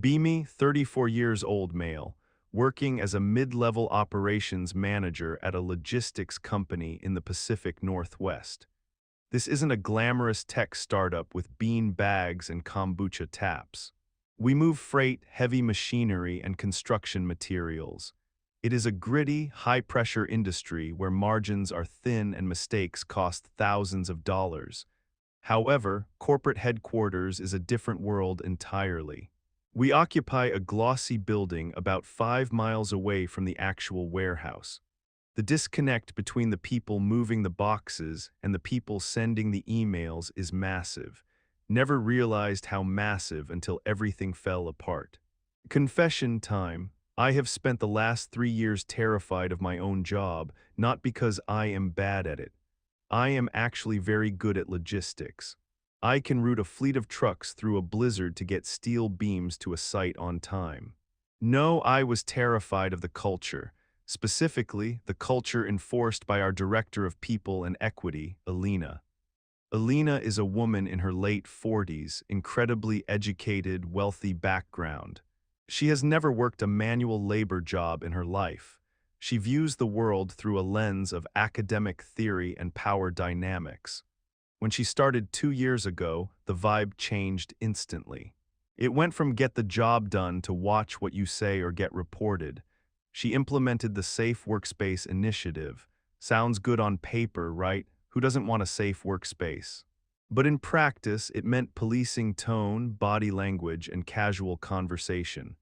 Beamy, 34 years old male, working as a mid-level operations manager at a logistics company in the Pacific Northwest. This isn't a glamorous tech startup with bean bags and kombucha taps. We move freight, heavy machinery, and construction materials. It is a gritty, high-pressure industry where margins are thin and mistakes cost thousands of dollars. However, corporate headquarters is a different world entirely. We occupy a glossy building about 5 miles away from the actual warehouse. The disconnect between the people moving the boxes and the people sending the emails is massive. Never realized how massive until everything fell apart. Confession time. I have spent the last 3 years terrified of my own job, not because I am bad at it. I am actually very good at logistics. I can route a fleet of trucks through a blizzard to get steel beams to a site on time. No, I was terrified of the culture, specifically the culture enforced by our Director of People and Equity, Alina. Alina is a woman in her late 40s, incredibly educated, wealthy background. She has never worked a manual labor job in her life. She views the world through a lens of academic theory and power dynamics. When she started 2 years ago, the vibe changed instantly. It went from get the job done to watch what you say or get reported. She implemented the Safe Workspace initiative. Sounds good on paper, right? Who doesn't want a safe workspace? But in practice, it meant policing tone, body language, and casual conversation.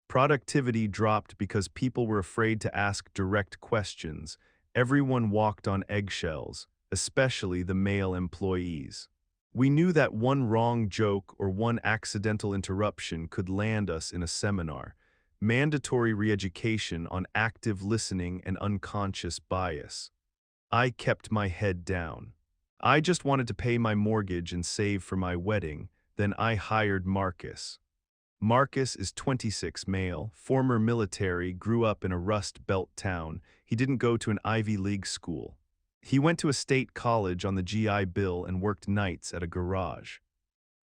Productivity dropped because people were afraid to ask direct questions. Everyone walked on eggshells, especially the male employees. We knew that one wrong joke or one accidental interruption could land us in a seminar. Mandatory re-education on active listening and unconscious bias. I kept my head down. I just wanted to pay my mortgage and save for my wedding. Then I hired Marcus. Marcus is 26, male, former military, grew up in a Rust Belt town. He didn't go to an Ivy League school. He went to a state college on the GI Bill and worked nights at a garage.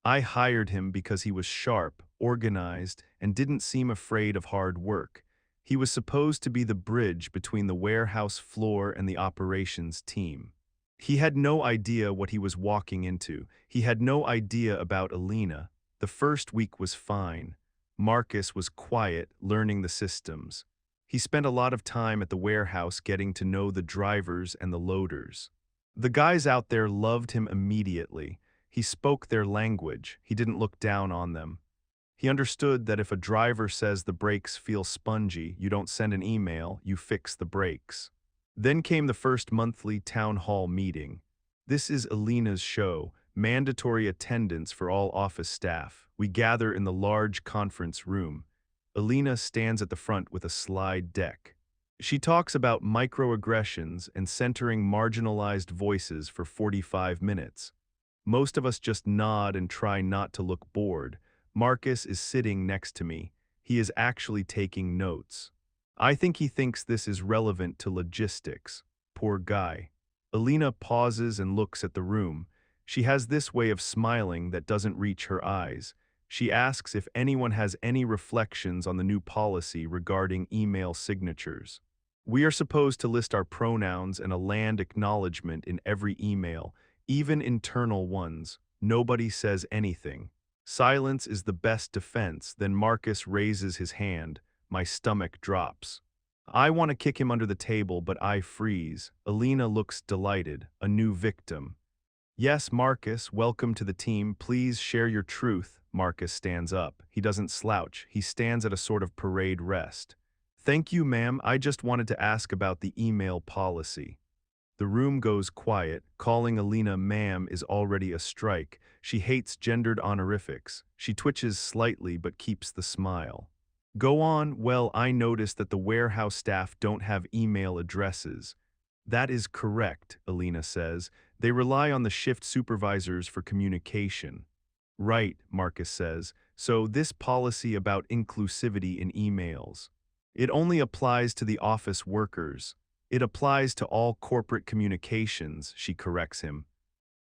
I hired him because he was sharp, organized, and didn't seem afraid of hard work. He was supposed to be the bridge between the warehouse floor and the operations team. He had no idea what he was walking into. He had no idea about Alina. The first week was fine. Marcus was quiet, learning the systems. He spent a lot of time at the warehouse getting to know the drivers and the loaders. The guys out there loved him immediately. He spoke their language. He didn't look down on them. He understood that if a driver says the brakes feel spongy, you don't send an email, you fix the brakes. Then came the first monthly town hall meeting. This is Alina's show. Mandatory attendance for all office staff. We gather in the large conference room. Alina stands at the front with a slide deck. She talks about microaggressions and centering marginalized voices for 45 minutes. Most of us just nod and try not to look bored. Marcus is sitting next to me. He is actually taking notes. I think he thinks this is relevant to logistics. Poor guy. Alina pauses and looks at the room. She has this way of smiling that doesn't reach her eyes. She asks if anyone has any reflections on the new policy regarding email signatures. We are supposed to list our pronouns and a land acknowledgement in every email, even internal ones. Nobody says anything. Silence is the best defense. Then Marcus raises his hand. My stomach drops. I want to kick him under the table, but I freeze. Alina looks delighted. A new victim. Yes, Marcus, welcome to the team. Please share your truth. Marcus stands up. He doesn't slouch. He stands at a sort of parade rest. Thank you, ma'am. I just wanted to ask about the email policy. The room goes quiet. Calling Alina ma'am is already a strike. She hates gendered honorifics. She twitches slightly but keeps the smile. Go on. Well, I noticed that the warehouse staff don't have email addresses. That is correct, Alina says. They rely on the shift supervisors for communication. Right, Marcus says. So this policy about inclusivity in emails. It only applies to the office workers. It applies to all corporate communications, she corrects him.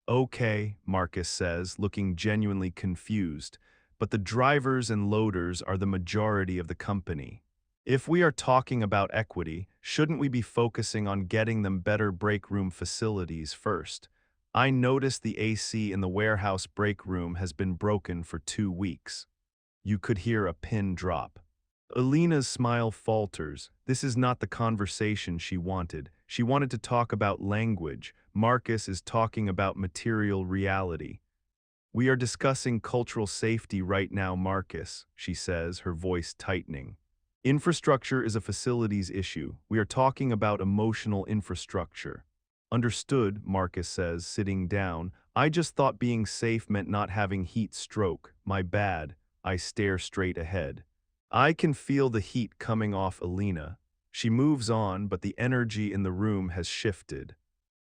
Okay, Marcus says, looking genuinely confused. but the drivers and loaders are the majority of the company. If we are talking about equity, shouldn't we be focusing on getting them better break room facilities first? I noticed the AC in the warehouse break room has been broken for 2 weeks. You could hear a pin drop. Alina's smile falters. This is not the conversation she wanted. She wanted to talk about language. Marcus is talking about material reality. We are discussing cultural safety right now, Marcus, she says, her voice tightening. Infrastructure is a facilities issue. We are talking about emotional infrastructure. Understood, Marcus says, sitting down. I just thought being safe meant not having heat stroke. My bad. I stare straight ahead. I can feel the heat coming off Alina. She moves on, but the energy in the room has shifted.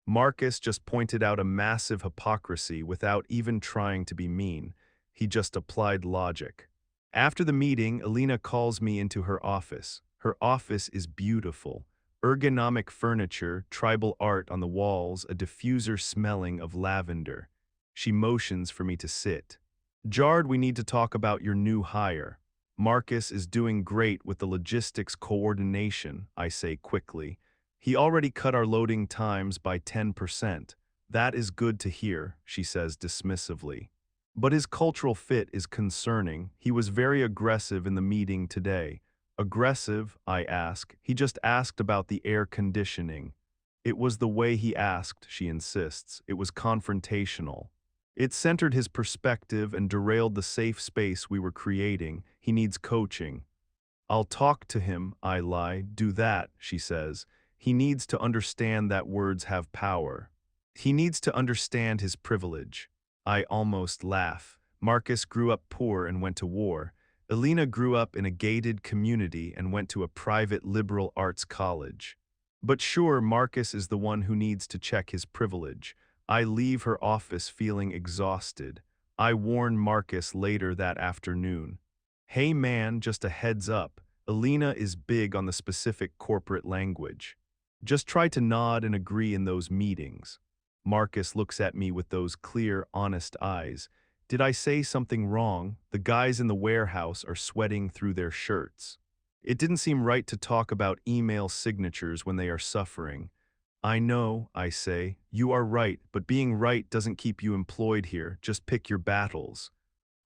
Marcus just pointed out a massive hypocrisy without even trying to be mean. He just applied logic. After the meeting, Alina calls me into her office. Her office is beautiful. Ergonomic furniture, tribal art on the walls, a diffuser smelling of lavender. She motions for me to sit. Jard, we need to talk about your new hire. Marcus is doing great with the logistics coordination, I say quickly. He already cut our loading times by 10%. That is good to hear, she says dismissively. But his cultural fit is concerning. He was very aggressive in the meeting today. Aggressive, I ask. He just asked about the air conditioning. It was the way he asked, she insists. It was confrontational. It centered his perspective and derailed the safe space we were creating. He needs coaching. I'll talk to him, I lie. Do that, she says. He needs to understand that words have power. He needs to understand his privilege. I almost laugh. Marcus grew up poor and went to war. Alina grew up in a gated community and went to a private liberal arts college. But sure, Marcus is the one who needs to check his privilege. I leave her office feeling exhausted. I warn Marcus later that afternoon. Hey man, just a heads up. Alina is big on the specific corporate language. Just try to nod and agree in those meetings. Marcus looks at me with those clear, honest eyes. Did I say something wrong? The guys in the warehouse are sweating through their shirts. It didn't seem right to talk about email signatures when they are suffering. I know, I say. You are right, but being right doesn't keep you employed here. Just pick your battles.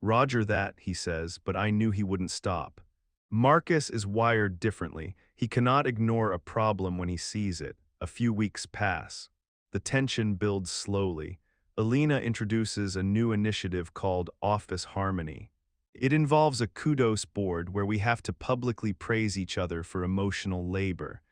Roger that, he says, but I knew he wouldn't stop. Marcus is wired differently. He cannot ignore a problem when he sees it. A few weeks pass. The tension builds slowly. Alina introduces a new initiative called Office Harmony. It involves a kudos board where we have to publicly praise each other for emotional labor.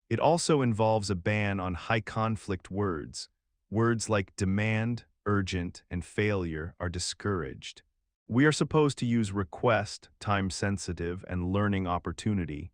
It also involves a ban on high-conflict words. Words like demand, urgent, and failure are discouraged. We are supposed to use request, time-sensitive, and learning opportunity.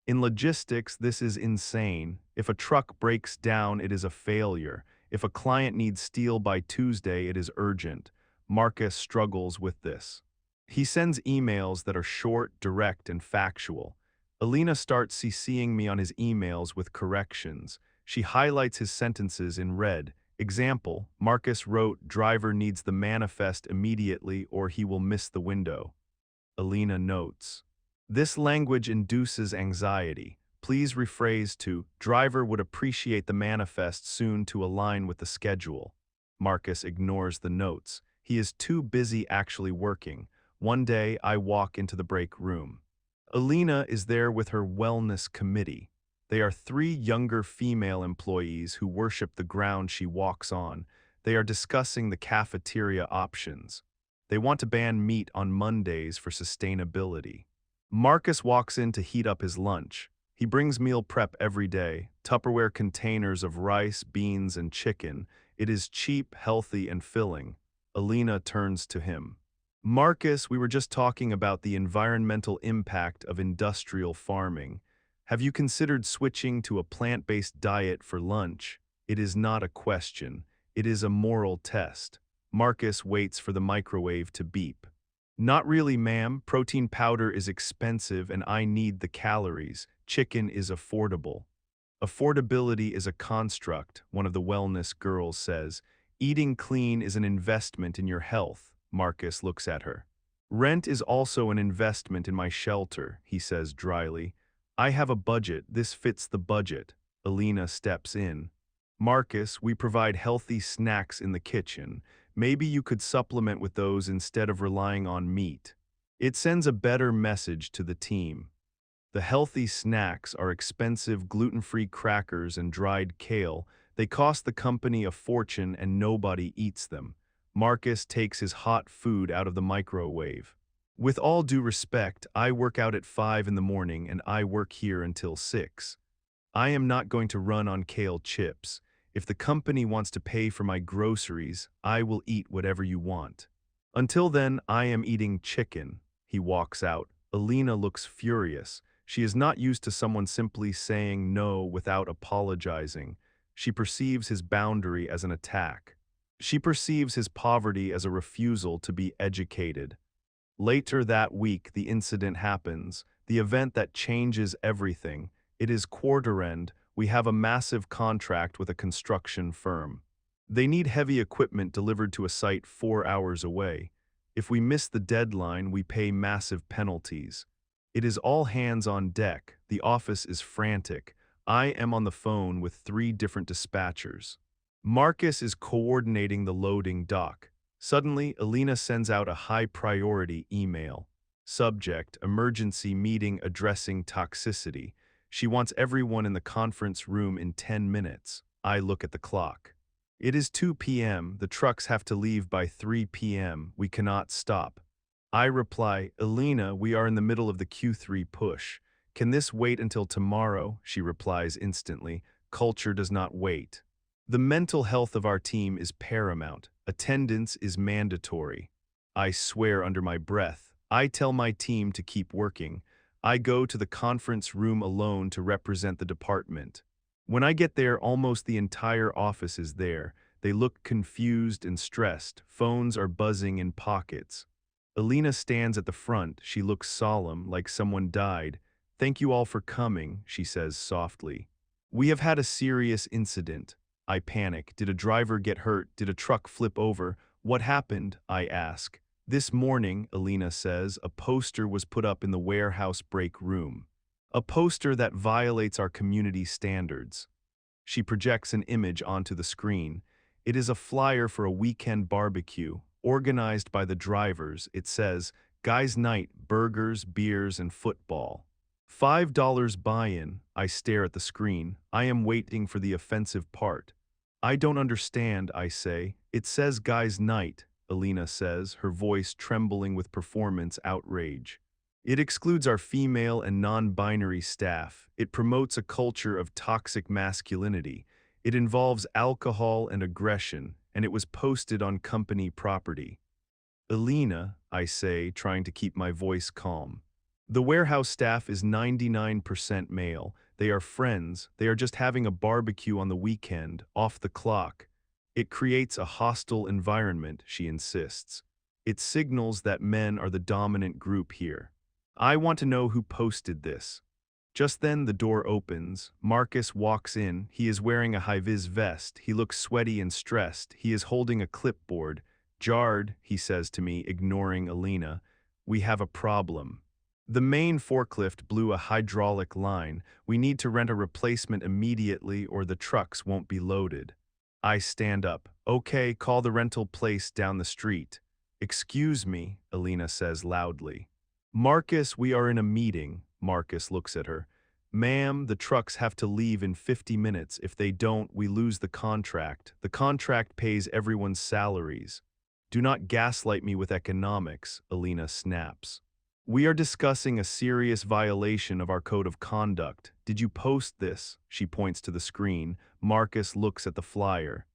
In logistics, this is insane. If a truck breaks down, it is a failure. If a client needs steel by Tuesday, it is urgent. Marcus struggles with this. He sends emails that are short, direct, and factual. Alina starts CCing me on his emails with corrections. She highlights his sentences in red. Example, Marcus wrote, "Driver needs the manifest immediately or he will miss the window." Alina notes, "This language induces anxiety. Please rephrase to, driver would appreciate the manifest soon to align with the schedule." Marcus ignores the notes. He is too busy actually working. One day, I walk into the break room. Alina is there with her wellness committee. They are 3 younger female employees who worship the ground she walks on. They are discussing the cafeteria options. They want to ban meat on Mondays for sustainability. Marcus walks in to heat up his lunch. He brings meal prep every day, Tupperware containers of rice, beans, and chicken. It is cheap, healthy, and filling. Alina turns to him. Marcus, we were just talking about the environmental impact of industrial farming. Have you considered switching to a plant-based diet for lunch? It is not a question. It is a moral test. Marcus waits for the microwave to beep. Not really, ma'am. Protein powder is expensive and I need the calories. Chicken is affordable. Affordability is a construct, one of the wellness girls says. Eating clean is an investment in your health. Marcus looks at her. Rent is also an investment in my shelter, he says dryly. I have a budget, this fits the budget. Alina steps in. Marcus, we provide healthy snacks in the kitchen. Maybe you could supplement with those instead of relying on meat. It sends a better message to the team. The healthy snacks are expensive gluten-free crackers and dried kale. They cost the company a fortune and nobody eats them. Marcus takes his hot food out of the microwave. With all due respect, I work out at 5 in the morning and I work here until 6. I am not going to run on kale chips. If the company wants to pay for my groceries, I will eat whatever you want. Until then, I am eating chicken. He walks out. Alina looks furious. She is not used to someone simply saying no without apologizing. She perceives his boundary as an attack. She perceives his poverty as a refusal to be educated. Later that week, the incident happens, the event that changes everything. It is quarter end. We have a massive contract with a construction firm. They need heavy equipment delivered to a site 4 hours away. If we miss the deadline, we pay massive penalties. It is all hands on deck. The office is frantic. I am on the phone with 3 different dispatchers. Marcus is coordinating the loading dock. Suddenly, Alina sends out a high-priority email. Subject, emergency meeting addressing toxicity. She wants everyone in the conference room in 10 minutes. I look at the clock. It is 2 p.m. The trucks have to leave by 3 p.m. We cannot stop. I reply, Alina, we are in the middle of the Q3 push. Can this wait until tomorrow? She replies instantly. Culture does not wait. The mental health of our team is paramount. Attendance is mandatory. I swear under my breath. I tell my team to keep working. I go to the conference room alone to represent the department. When I get there, almost the entire office is there. They look confused and stressed. Phones are buzzing in pockets. Alina stands at the front. She looks solemn, like someone died. Thank you all for coming, she says softly. We have had a serious incident. I panic. Did a driver get hurt? Did a truck flip over? What happened? I ask. This morning, Alina says, a poster was put up in the warehouse break room. A poster that violates our community standards. She projects an image onto the screen. It is a flyer for a weekend barbecue, organized by the drivers. It says, Guys Night, burgers, beers, and football. $5 buy-in. I stare at the screen. I am waiting for the offensive part. I don't understand, I say. It says Guys Night, Alina says, her voice trembling with performance outrage. It excludes our female and non-binary staff. It promotes a culture of toxic masculinity. It involves alcohol and aggression, and it was posted on company property. Alina, I say, trying to keep my voice calm. The warehouse staff is 99% male. They are friends. They are just having a barbecue on the weekend, off the clock. It creates a hostile environment, she insists. It signals that men are the dominant group here. I want to know who posted this. Just then the door opens. Marcus walks in. He is wearing a high-vis vest. He looks sweaty and stressed. He is holding a clipboard. Jarred, he says to me, ignoring Alina. We have a problem. The main forklift blew a hydraulic line. We need to rent a replacement immediately or the trucks won't be loaded. I stand up. Okay, call the rental place down the street. Excuse me, Alina says loudly. Marcus, we are in a meeting. Marcus looks at her. Ma'am, the trucks have to leave in 50 minutes. If they don't, we lose the contract. The contract pays everyone's salaries. Do not gaslight me with economics, Alina snaps. We are discussing a serious violation of our code of conduct. Did you post this? She points to the screen. Marcus looks at the flyer.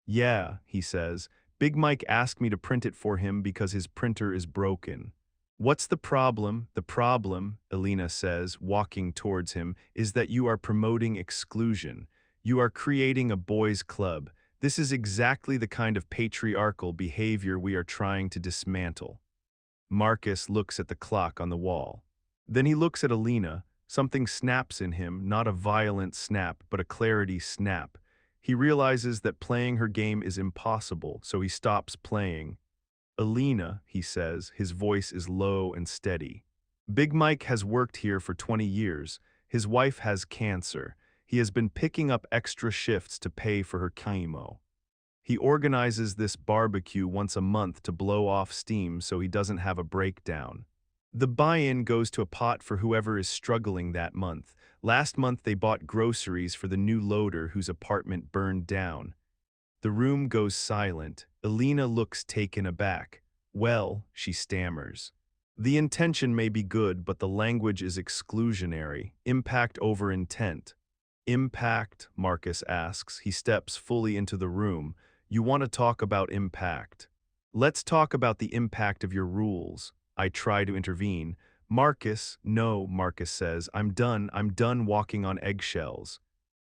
Yeah, he says. Big Mike asked me to print it for him because his printer is broken. What's the problem? The problem, Alina says, walking towards him, is that you are promoting exclusion. You are creating a boys' club. This is exactly the kind of patriarchal behavior we are trying to dismantle. Marcus looks at the clock on the wall. Then he looks at Alina. Something snaps in him, not a violent snap, but a clarity snap. He realizes that playing her game is impossible, so he stops playing. Alina, he says, his voice is low and steady. Big Mike has worked here for 20 years. His wife has cancer. He has been picking up extra shifts to pay for her chemo. He organizes this barbecue once a month to blow off steam so he doesn't have a breakdown. The buy-in goes to a pot for whoever is struggling that month. Last month they bought groceries for the new loader whose apartment burned down. The room goes silent. Alina looks taken aback. Well, she stammers. The intention may be good, but the language is exclusionary. Impact over intent. Impact, Marcus asks. He steps fully into the room. You want to talk about impact. Let's talk about the impact of your rules. I try to intervene. Marcus, no, Marcus says. I'm done walking on eggshells.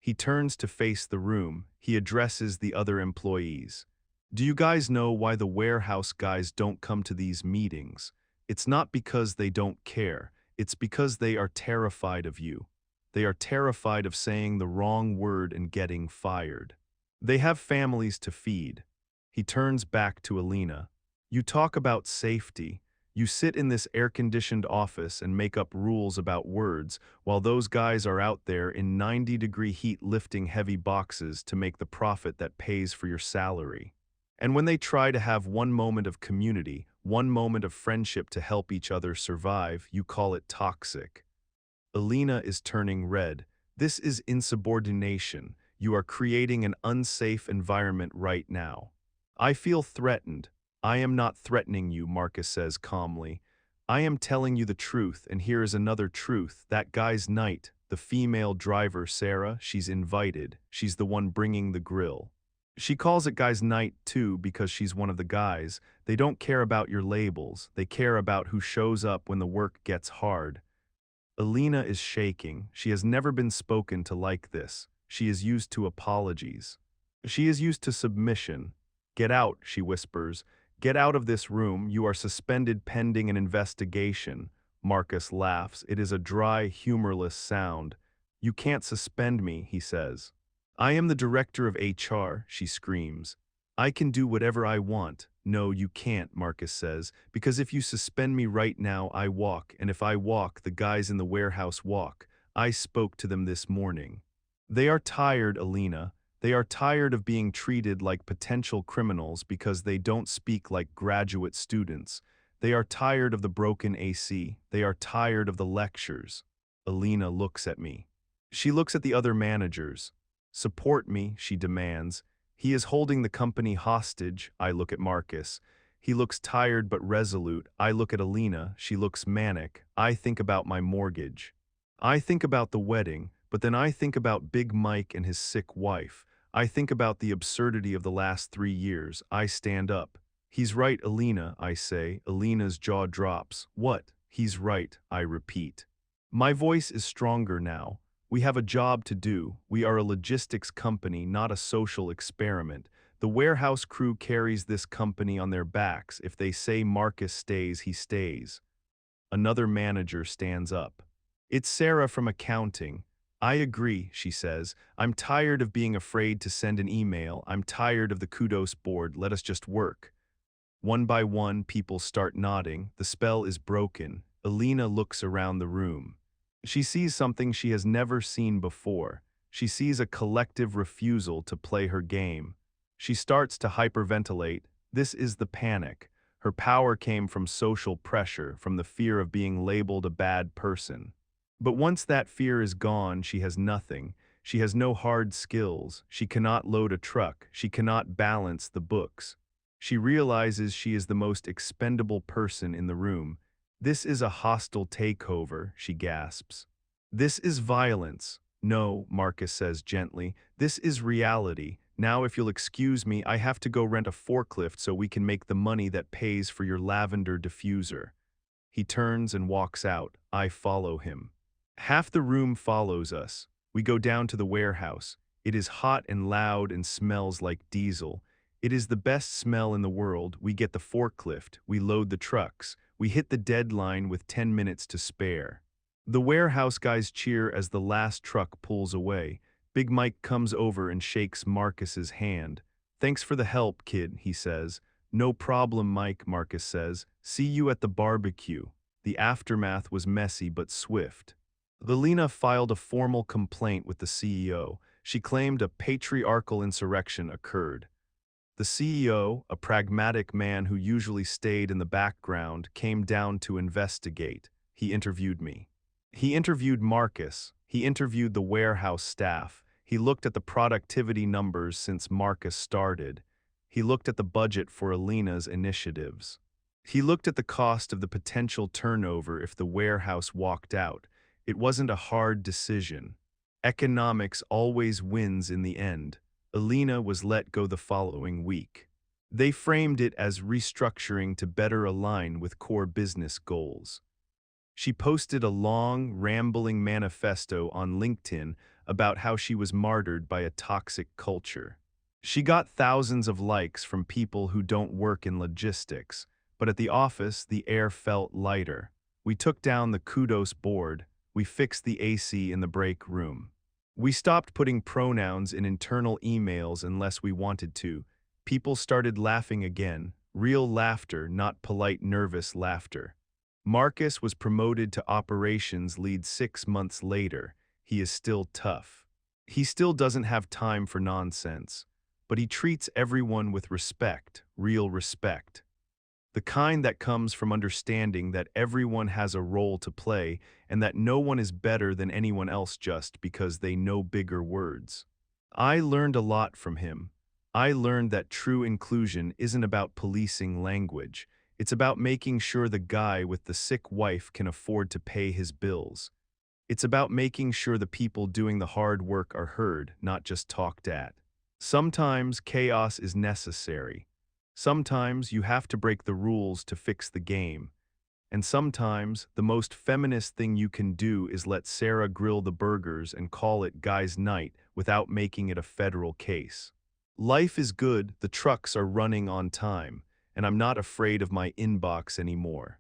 He turns to face the room. He addresses the other employees. Do you guys know why the warehouse guys don't come to these meetings? It's not because they don't care. It's because they are terrified of you. They are terrified of saying the wrong word and getting fired. They have families to feed. He turns back to Alina. You talk about safety. You sit in this air-conditioned office and make up rules about words, while those guys are out there in 90-degree heat lifting heavy boxes to make the profit that pays for your salary. And when they try to have one moment of community, one moment of friendship to help each other survive, you call it toxic. Alina is turning red. This is insubordination. You are creating an unsafe environment right now. I feel threatened. I am not threatening you, Marcus says calmly. I am telling you the truth, and here is another truth. That guy's night, the female driver, Sarah, she's invited. She's the one bringing the grill. She calls it guy's night, too, because she's one of the guys. They don't care about your labels. They care about who shows up when the work gets hard. Alina is shaking. She has never been spoken to like this. She is used to apologies. She is used to submission. Get out, she whispers. Get out of this room. You are suspended pending an investigation. Marcus laughs. It is a dry, humorless sound. You can't suspend me, he says. I am the director of HR, she screams. I can do whatever I want. No, you can't, Marcus says, because if you suspend me right now, I walk, and if I walk, the guys in the warehouse walk. I spoke to them this morning. They are tired, Alina. They are tired of being treated like potential criminals because they don't speak like graduate students. They are tired of the broken AC. They are tired of the lectures. Alina looks at me. She looks at the other managers. Support me, she demands. He is holding the company hostage. I look at Marcus. He looks tired but resolute. I look at Alina. She looks manic. I think about my mortgage. I think about the wedding, but then I think about Big Mike and his sick wife. I think about the absurdity of the last 3 years. I stand up. He's right, Alina, I say. Alina's jaw drops. What? He's right, I repeat. My voice is stronger now. We have a job to do. We are a logistics company, not a social experiment. The warehouse crew carries this company on their backs. If they say Marcus stays, he stays. Another manager stands up. It's Sarah from accounting. I agree, she says. I'm tired of being afraid to send an email. I'm tired of the kudos board. Let us just work. One by one, people start nodding. The spell is broken. Alina looks around the room. She sees something she has never seen before. She sees a collective refusal to play her game. She starts to hyperventilate. This is the panic. Her power came from social pressure, from the fear of being labeled a bad person. But once that fear is gone, she has nothing. She has no hard skills. She cannot load a truck. She cannot balance the books. She realizes she is the most expendable person in the room. This is a hostile takeover, she gasps. This is violence. No, Marcus says gently. This is reality. Now, if you'll excuse me, I have to go rent a forklift so we can make the money that pays for your lavender diffuser. He turns and walks out. I follow him. Half the room follows us. We go down to the warehouse. It is hot and loud and smells like diesel. It is the best smell in the world. We get the forklift. We load the trucks. We hit the deadline with 10 minutes to spare. The warehouse guys cheer as the last truck pulls away. Big Mike comes over and shakes Marcus's hand. Thanks for the help, kid, he says. No problem, Mike, Marcus says. See you at the barbecue. The aftermath was messy but swift. Alina filed a formal complaint with the CEO. She claimed a patriarchal insurrection occurred. The CEO, a pragmatic man who usually stayed in the background, came down to investigate. He interviewed me. He interviewed Marcus. He interviewed the warehouse staff. He looked at the productivity numbers since Marcus started. He looked at the budget for Alina's initiatives. He looked at the cost of the potential turnover if the warehouse walked out. It wasn't a hard decision. Economics always wins in the end. Alina was let go the following week. They framed it as restructuring to better align with core business goals. She posted a long, rambling manifesto on LinkedIn about how she was martyred by a toxic culture. She got thousands of likes from people who don't work in logistics, but at the office, the air felt lighter. We took down the kudos board. We fixed the AC in the break room. We stopped putting pronouns in internal emails unless we wanted to. People started laughing again, real laughter, not polite, nervous laughter. Marcus was promoted to operations lead 6 months later. He is still tough. He still doesn't have time for nonsense, but he treats everyone with respect, real respect. The kind that comes from understanding that everyone has a role to play and that no one is better than anyone else just because they know bigger words. I learned a lot from him. I learned that true inclusion isn't about policing language. It's about making sure the guy with the sick wife can afford to pay his bills. It's about making sure the people doing the hard work are heard, not just talked at. Sometimes chaos is necessary. Sometimes you have to break the rules to fix the game. And sometimes the most feminist thing you can do is let Sarah grill the burgers and call it guys' night without making it a federal case. Life is good, the trucks are running on time, and I'm not afraid of my inbox anymore.